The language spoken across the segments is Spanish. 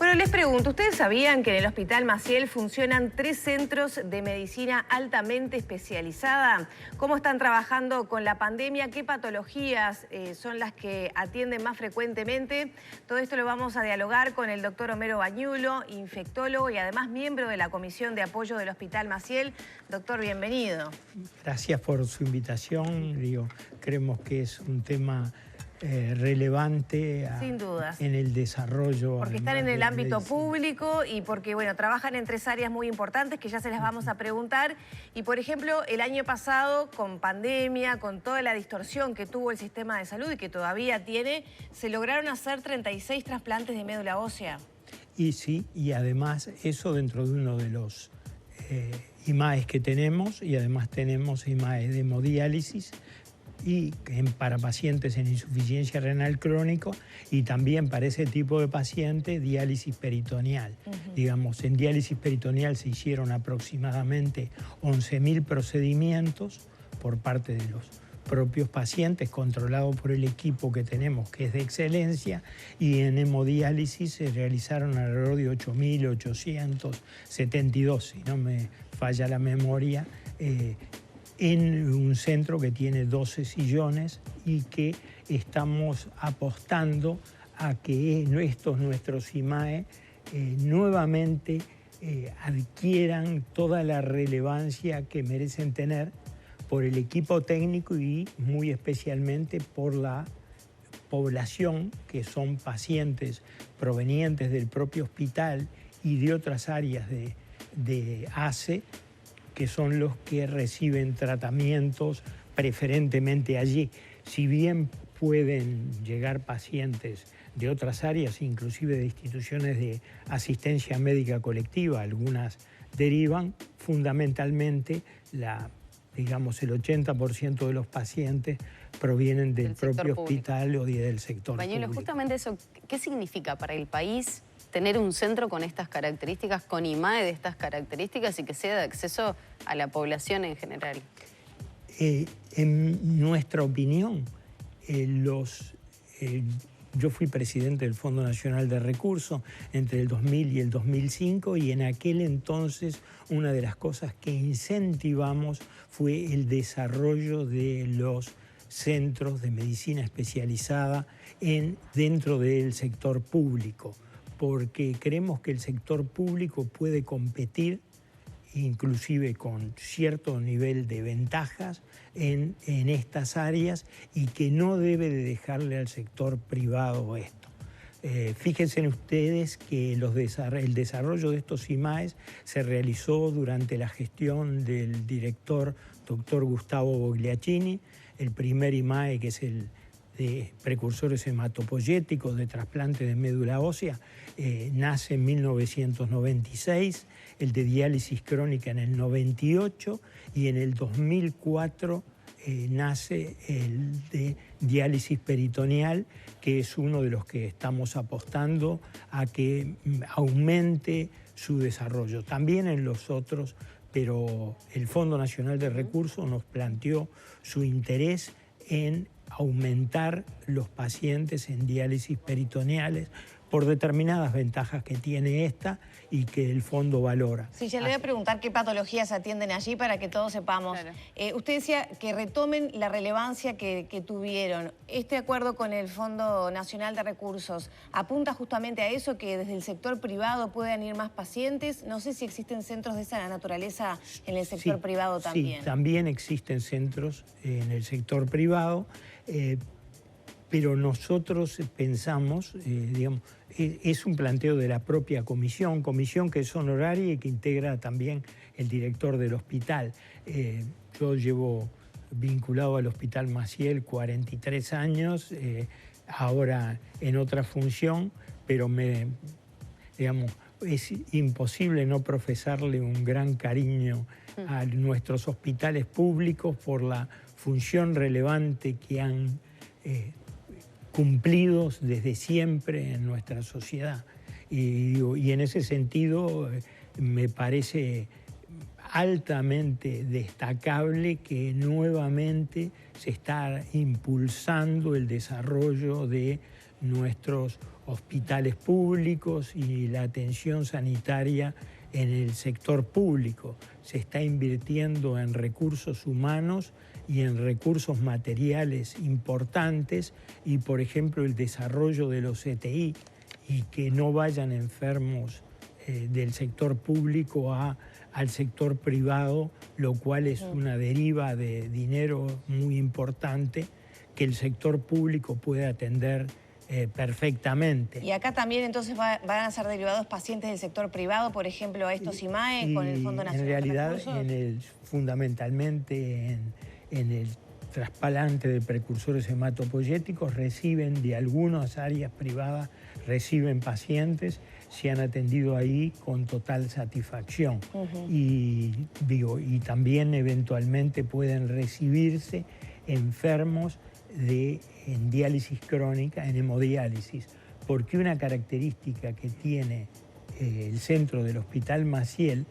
Bueno, les pregunto, ¿ustedes sabían que en el Hospital Maciel funcionan 3 centros de medicina altamente especializada? ¿Cómo están trabajando con la pandemia? ¿Qué patologías son las que atienden más frecuentemente? Todo esto lo vamos a dialogar con el doctor Homero Bañulo, infectólogo y además miembro de la Comisión de Apoyo del Hospital Maciel. Doctor, bienvenido. Gracias por su invitación. Creemos que es un tema relevante sin dudas en el desarrollo. Porque están en el ámbito público y porque, bueno, trabajan en 3 áreas muy importantes que ya se las vamos a preguntar. Y, por ejemplo, el año pasado, con pandemia, con toda la distorsión que tuvo el sistema de salud y que todavía tiene, se lograron hacer 36 trasplantes de médula ósea. Y sí, y además eso dentro de uno de los IMAES que tenemos, y además tenemos IMAES de hemodiálisis, y para pacientes en insuficiencia renal crónico y también para ese tipo de pacientes diálisis peritoneal. Digamos, en diálisis peritoneal se hicieron aproximadamente 11.000 procedimientos por parte de los propios pacientes, controlados por el equipo que tenemos, que es de excelencia, y en hemodiálisis se realizaron alrededor de 8.872, si no me falla la memoria, en un centro que tiene 12 sillones y que estamos apostando a que nuestros IMAE nuevamente adquieran toda la relevancia que merecen tener por el equipo técnico y muy especialmente por la población, que son pacientes provenientes del propio hospital y de otras áreas de ACE, que son los que reciben tratamientos preferentemente allí. Si bien pueden llegar pacientes de otras áreas, inclusive de instituciones de asistencia médica colectiva, algunas derivan, fundamentalmente digamos el 80% de los pacientes provienen del propio hospital o del sector Bañulo, público. Justamente eso, ¿qué significa para el país tener un centro con estas características, con IMAE de estas características y que sea de acceso a la población en general? En nuestra opinión, yo fui presidente del Fondo Nacional de Recursos entre el 2000 y el 2005 y en aquel entonces una de las cosas que incentivamos fue el desarrollo de los centros de medicina especializada dentro del sector público, porque creemos que el sector público puede competir inclusive con cierto nivel de ventajas en estas áreas y que no debe de dejarle al sector privado esto. Fíjense ustedes que el desarrollo de estos IMAES se realizó durante la gestión del director doctor Gustavo Bogliacini. El primer IMAE, que es el de precursores hematopoyéticos de trasplante de médula ósea, nace en 1996, el de diálisis crónica en el 98 y en el 2004 nace el de diálisis peritoneal, que es uno de los que estamos apostando a que aumente su desarrollo. También en los otros, pero el Fondo Nacional de Recursos nos planteó su interés en aumentar los pacientes en diálisis peritoneales por determinadas ventajas que tiene esta y que el fondo valora. Sí, ya le voy a preguntar qué patologías atienden allí para que todos sepamos. Claro. Usted decía que retomen la relevancia que tuvieron. Este acuerdo con el Fondo Nacional de Recursos apunta justamente a eso, que desde el sector privado puedan ir más pacientes. No sé si existen centros de esa naturaleza en el sector privado también. Sí, también existen centros en el sector privado, pero nosotros pensamos, digamos, es un planteo de la propia comisión que es honoraria y que integra también el director del hospital. Yo llevo vinculado al Hospital Maciel 43 años, ahora en otra función, pero digamos, es imposible no profesarle un gran cariño a nuestros hospitales públicos por la función relevante que han cumplidos desde siempre en nuestra sociedad. Y en ese sentido me parece altamente destacable que nuevamente se está impulsando el desarrollo de nuestros hospitales públicos y la atención sanitaria en el sector público. Se está invirtiendo en recursos humanos y en recursos materiales importantes y, por ejemplo, el desarrollo de los CTI y que no vayan enfermos del sector público al sector privado, lo cual es una deriva de dinero muy importante que el sector público puede atender perfectamente. Y acá también entonces van a ser derivados pacientes del sector privado, por ejemplo, a estos IMAE con el Fondo Nacional de Recursos. En realidad, fundamentalmente en el trasplante de precursores hematopoyéticos reciben de algunas áreas privadas, reciben pacientes, se han atendido ahí con total satisfacción. Y también eventualmente pueden recibirse enfermos en diálisis crónica, en hemodiálisis, porque una característica que tiene el centro del Hospital Maciel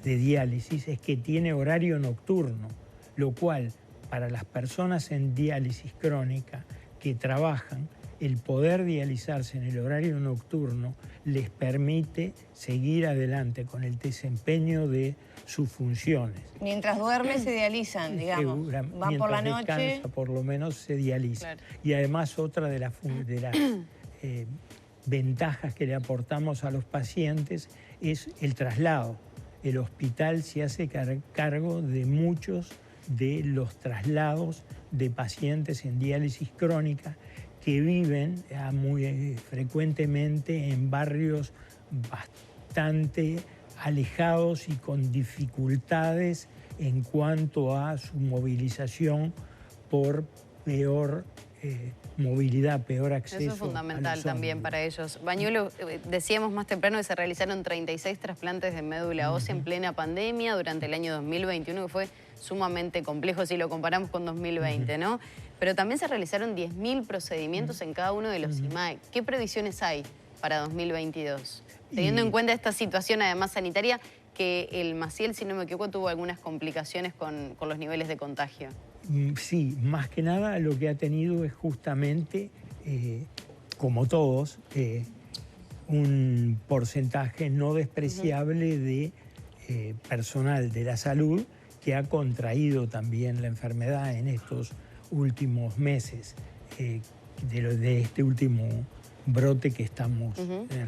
de diálisis es que tiene horario nocturno, lo cual para las personas en diálisis crónica que trabajan, el poder dializarse en el horario nocturno les permite seguir adelante con el desempeño de sus funciones. Mientras duerme se dializan, digamos. Van por la noche. Descansa, por lo menos se dializa. Claro. Y además otra de las ventajas que le aportamos a los pacientes es el traslado. El hospital se hace cargo de muchos de los traslados de pacientes en diálisis crónica que viven muy frecuentemente en barrios bastante alejados y con dificultades en cuanto a su movilización por peor movilidad, peor acceso. Eso es fundamental también para ellos. Bañuelo, decíamos más temprano que se realizaron 36 trasplantes de médula ósea en plena pandemia durante el año 2021, que fue sumamente complejo si lo comparamos con 2020, ¿no? Pero también se realizaron 10.000 procedimientos en cada uno de los IMAE. ¿Qué previsiones hay para 2022? Teniendo en cuenta esta situación además sanitaria, que el Maciel, si no me equivoco, tuvo algunas complicaciones con los niveles de contagio. Sí, más que nada lo que ha tenido es justamente, como todos, un porcentaje no despreciable de personal de la salud que ha contraído también la enfermedad en estos últimos meses, de este último brote que estamos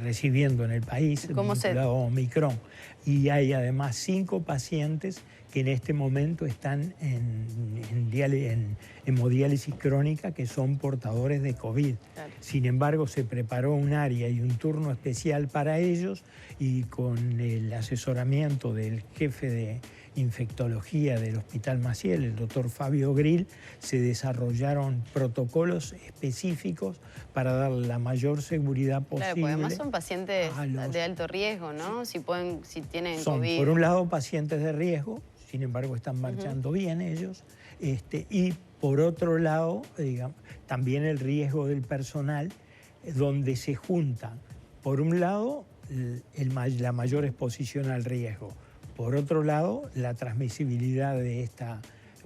recibiendo en el país, vinculado a Omicron. Y hay además 5 pacientes que en este momento están en hemodiálisis crónica que son portadores de COVID. Claro. Sin embargo, se preparó un área y un turno especial para ellos y con el asesoramiento del jefe de infectología del Hospital Maciel, el doctor Fabio Grill, se desarrollaron protocolos específicos para dar la mayor seguridad posible. Claro, porque además son pacientes de alto riesgo, ¿no? Si tienen COVID. Por un lado, pacientes de riesgo, sin embargo están marchando bien ellos, y por otro lado, digamos, también el riesgo del personal, donde se juntan, por un lado, la mayor exposición al riesgo, por otro lado, la transmisibilidad de esta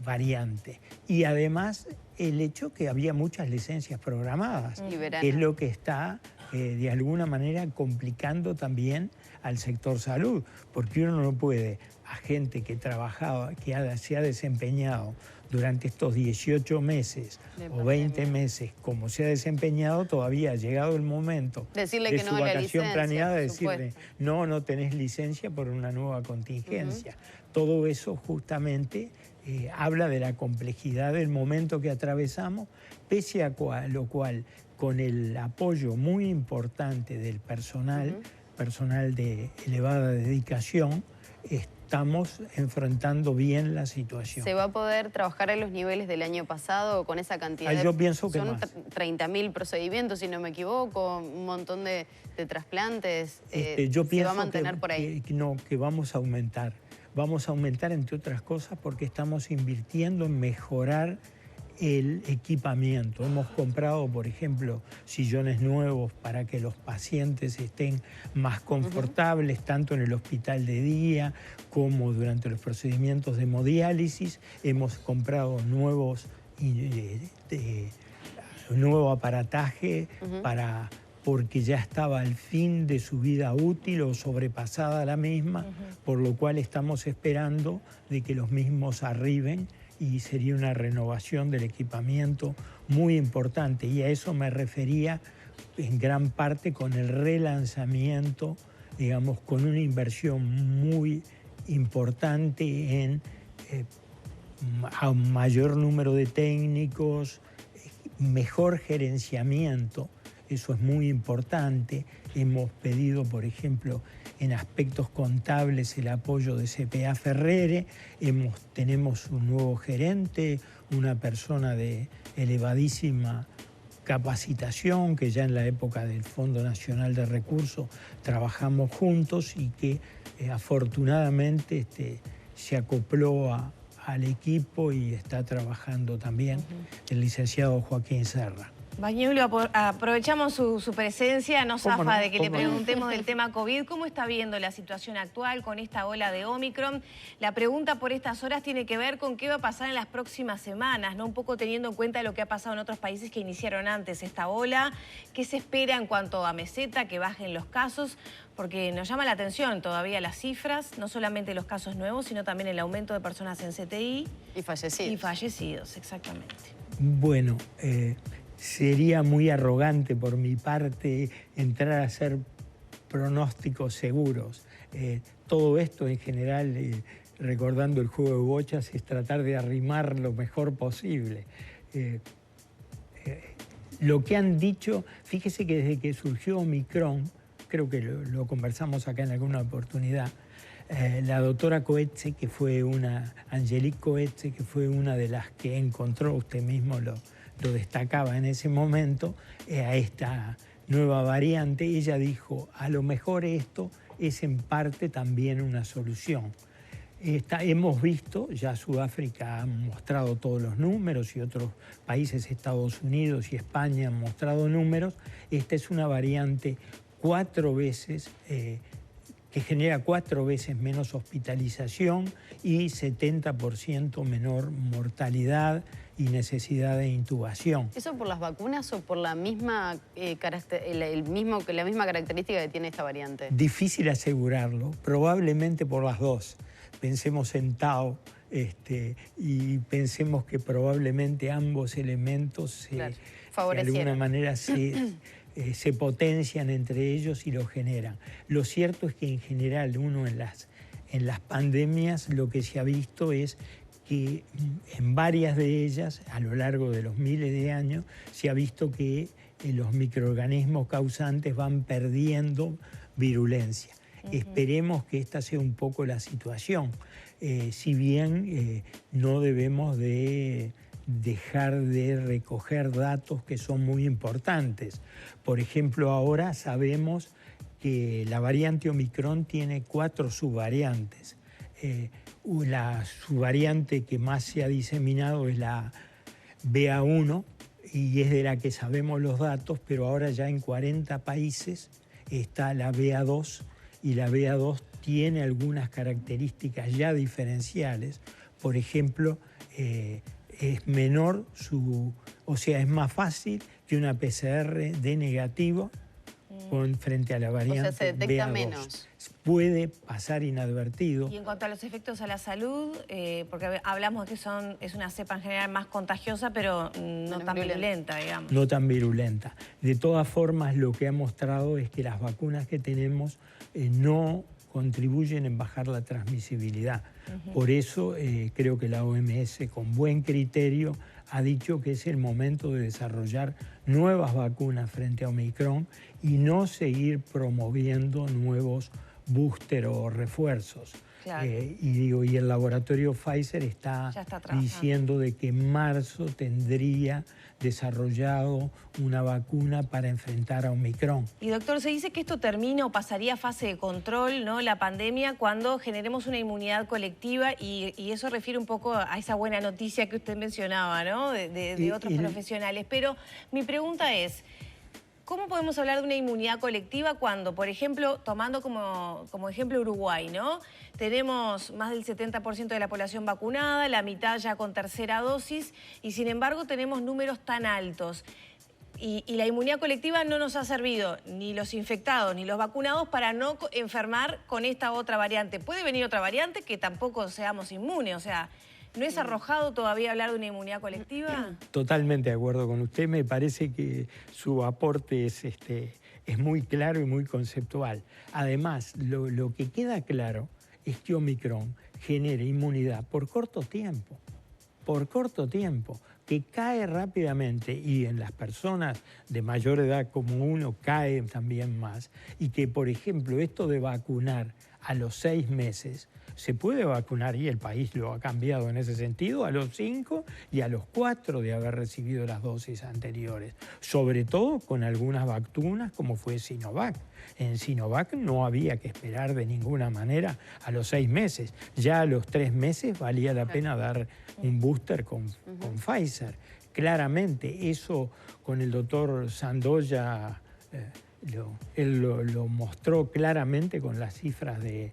variante. Y además, el hecho que había muchas licencias programadas, que es lo que está, de alguna manera, complicando también al sector salud. Porque uno no puede, a gente que trabajaba, se ha desempeñado durante estos 18 meses o 20 meses, como se ha desempeñado, todavía ha llegado el momento decirle de que su no vacación planeada, decirle, no tenés licencia por una nueva contingencia. Todo eso justamente habla de la complejidad del momento que atravesamos, pese a lo cual, con el apoyo muy importante del personal, personal de elevada dedicación, estamos enfrentando bien la situación. ¿Se va a poder trabajar a los niveles del año pasado con esa cantidad? Yo pienso que son más. 30.000 procedimientos, si no me equivoco, un montón de trasplantes. Yo pienso ¿se va a mantener por ahí? Que vamos a aumentar. Vamos a aumentar, entre otras cosas, porque estamos invirtiendo en mejorar el equipamiento. Hemos comprado, por ejemplo, sillones nuevos para que los pacientes estén más confortables, tanto en el hospital de día como durante los procedimientos de hemodiálisis. Hemos comprado nuevo aparataje porque ya estaba al fin de su vida útil o sobrepasada la misma, por lo cual estamos esperando de que los mismos arriben, y sería una renovación del equipamiento muy importante. Y a eso me refería en gran parte con el relanzamiento, digamos, con una inversión muy importante en a un mayor número de técnicos, mejor gerenciamiento. Eso es muy importante. Hemos pedido, por ejemplo, en aspectos contables el apoyo de CPA Ferrere. Tenemos un nuevo gerente, una persona de elevadísima capacitación, que ya en la época del Fondo Nacional de Recursos trabajamos juntos y que afortunadamente se acopló al equipo y está trabajando también el licenciado Joaquín Serra. Bañuelo, aprovechamos su presencia, no zafa de que le preguntemos del tema COVID. ¿Cómo está viendo la situación actual con esta ola de Omicron? La pregunta por estas horas tiene que ver con qué va a pasar en las próximas semanas, ¿no? Un poco teniendo en cuenta lo que ha pasado en otros países que iniciaron antes esta ola. ¿Qué se espera en cuanto a meseta, que bajen los casos? Porque nos llama la atención todavía las cifras, no solamente los casos nuevos, sino también el aumento de personas en CTI. Y fallecidos. Y fallecidos, exactamente. Bueno, sería muy arrogante por mi parte entrar a hacer pronósticos seguros. Todo esto en general, recordando el juego de bochas, es tratar de arrimar lo mejor posible. Lo que han dicho, fíjese que desde que surgió Omicron, creo que lo conversamos acá en alguna oportunidad, la doctora Coetze, Angelique Coetze, que fue una de las que encontró, usted mismo lo destacaba en ese momento, a esta nueva variante, ella dijo, a lo mejor esto es en parte también una solución. Hemos visto, ya Sudáfrica ha mostrado todos los números y otros países, Estados Unidos y España han mostrado números. Esta es una variante 4 veces, que genera 4 veces menos hospitalización y 70% menor mortalidad y necesidad de intubación. ¿Eso por las vacunas o por la misma, la misma característica que tiene esta variante? Difícil asegurarlo, probablemente por las dos. Pensemos en Tau y pensemos que probablemente ambos elementos de alguna manera se potencian entre ellos y lo generan. Lo cierto es que en general uno en las pandemias lo que se ha visto es que en varias de ellas, a lo largo de los miles de años, se ha visto que los microorganismos causantes van perdiendo virulencia. Esperemos que esta sea un poco la situación, si bien no debemos de dejar de recoger datos que son muy importantes. Por ejemplo, ahora sabemos que la variante Omicron tiene 4 subvariantes. La subvariante que más se ha diseminado es la BA1 y es de la que sabemos los datos, pero ahora ya en 40 países está la BA2 y la BA2 tiene algunas características ya diferenciales. Por ejemplo, es menor es más fácil que una PCR dé negativo frente a la variante, o sea, se detecta BA2. menos. Puede pasar inadvertido. Y en cuanto a los efectos a la salud, porque hablamos de que es una cepa en general más contagiosa, pero no tan virulenta, digamos. No tan virulenta. De todas formas, lo que ha mostrado es que las vacunas que tenemos no contribuyen en bajar la transmisibilidad. Por eso creo que la OMS, con buen criterio, ha dicho que es el momento de desarrollar nuevas vacunas frente a Omicron y no seguir promoviendo nuevos booster o refuerzos. Claro. Y el laboratorio Pfizer está diciendo de que en marzo tendría desarrollado una vacuna para enfrentar a Omicron. Y doctor, se dice que esto termina o pasaría a fase de control, ¿no?, la pandemia, cuando generemos una inmunidad colectiva y eso refiere un poco a esa buena noticia que usted mencionaba, ¿no?, de otros profesionales. Pero mi pregunta es, ¿cómo podemos hablar de una inmunidad colectiva cuando, por ejemplo, tomando como ejemplo Uruguay, ¿no?, tenemos más del 70% de la población vacunada, la mitad ya con tercera dosis, y sin embargo tenemos números tan altos? Y la inmunidad colectiva no nos ha servido, ni los infectados ni los vacunados, para no enfermar con esta otra variante. Puede venir otra variante que tampoco seamos inmunes, o sea, ¿no es arrojado todavía hablar de una inmunidad colectiva? Totalmente de acuerdo con usted. Me parece que su aporte es muy claro y muy conceptual. Además, lo que queda claro es que Omicron genera inmunidad por corto tiempo, que cae rápidamente, y en las personas de mayor edad como uno cae también más, y que, por ejemplo, esto de vacunar a los 6 meses, se puede vacunar, y el país lo ha cambiado en ese sentido, a los 5 y a los 4 de haber recibido las dosis anteriores, sobre todo con algunas vacunas como fue Sinovac. En Sinovac no había que esperar de ninguna manera a los 6 meses, ya a los 3 meses valía la pena dar un booster con Pfizer. Claramente eso con el doctor Sandoya, él lo mostró claramente con las cifras de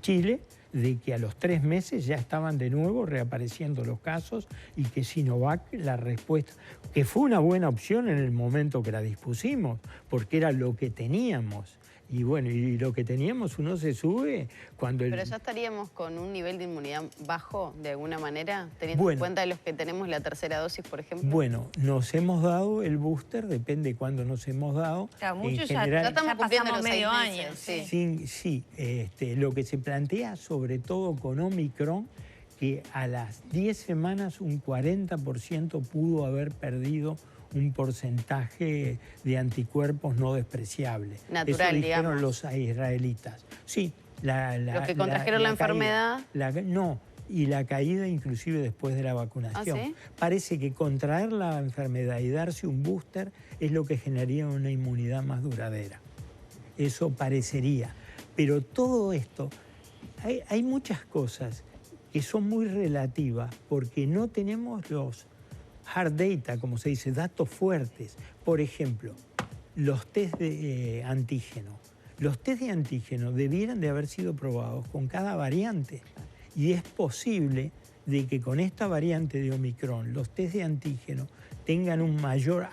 Chile, de que a los 3 meses ya estaban de nuevo reapareciendo los casos, y que Sinovac, la respuesta, que fue una buena opción en el momento que la dispusimos, porque era lo que teníamos. Y bueno, y lo que teníamos uno se sube cuando... Pero ya estaríamos con un nivel de inmunidad bajo, de alguna manera, teniendo en cuenta de los que tenemos la tercera dosis, por ejemplo. Bueno, nos hemos dado el booster, depende de cuándo nos hemos dado. Claro, muchos ya estamos cumpliendo los medio año. Sí, lo que se plantea, sobre todo con Omicron, que a las 10 semanas un 40% pudo haber perdido un porcentaje de anticuerpos no despreciable. Natural, eso dijeron, digamos, los israelitas. Sí. Los que contrajeron la enfermedad. Y la caída inclusive después de la vacunación. ¿Ah, sí? Parece que contraer la enfermedad y darse un booster es lo que generaría una inmunidad más duradera. Eso parecería. Pero todo esto, hay muchas cosas que son muy relativas, porque no tenemos los hard data, como se dice, datos fuertes. Por ejemplo, los test de antígeno. Los test de antígeno debieran de haber sido probados con cada variante. Y es posible de que con esta variante de Omicron los test de antígeno tengan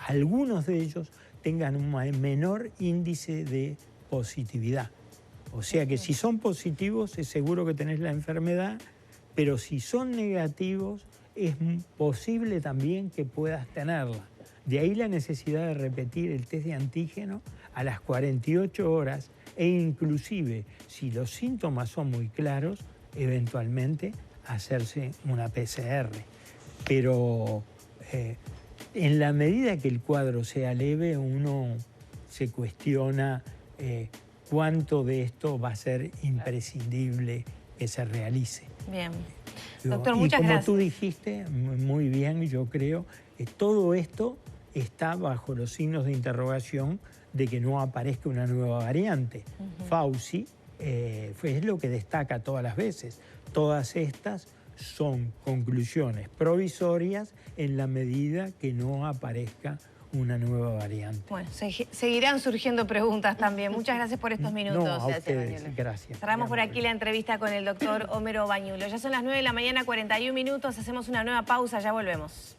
algunos de ellos tengan un menor índice de positividad. O sea que si son positivos es seguro que tenés la enfermedad, pero si son negativos es posible también que puedas tenerla. De ahí la necesidad de repetir el test de antígeno a las 48 horas e inclusive, si los síntomas son muy claros, eventualmente hacerse una PCR. Pero en la medida que el cuadro sea leve, uno se cuestiona cuánto de esto va a ser imprescindible que se realice. Bien. Doctor, muchas gracias. Y como tú dijiste, muy bien, yo creo que todo esto está bajo los signos de interrogación de que no aparezca una nueva variante. Fauci es lo que destaca todas las veces. Todas estas son conclusiones provisorias en la medida que no aparezca una nueva variante. Bueno, seguirán surgiendo preguntas también. Muchas gracias por estos minutos. No, a ustedes, gracias. Cerramos por aquí la entrevista con el doctor Homero Bañulo. Ya son las 9 de la mañana, 41 minutos. Hacemos una nueva pausa, ya volvemos.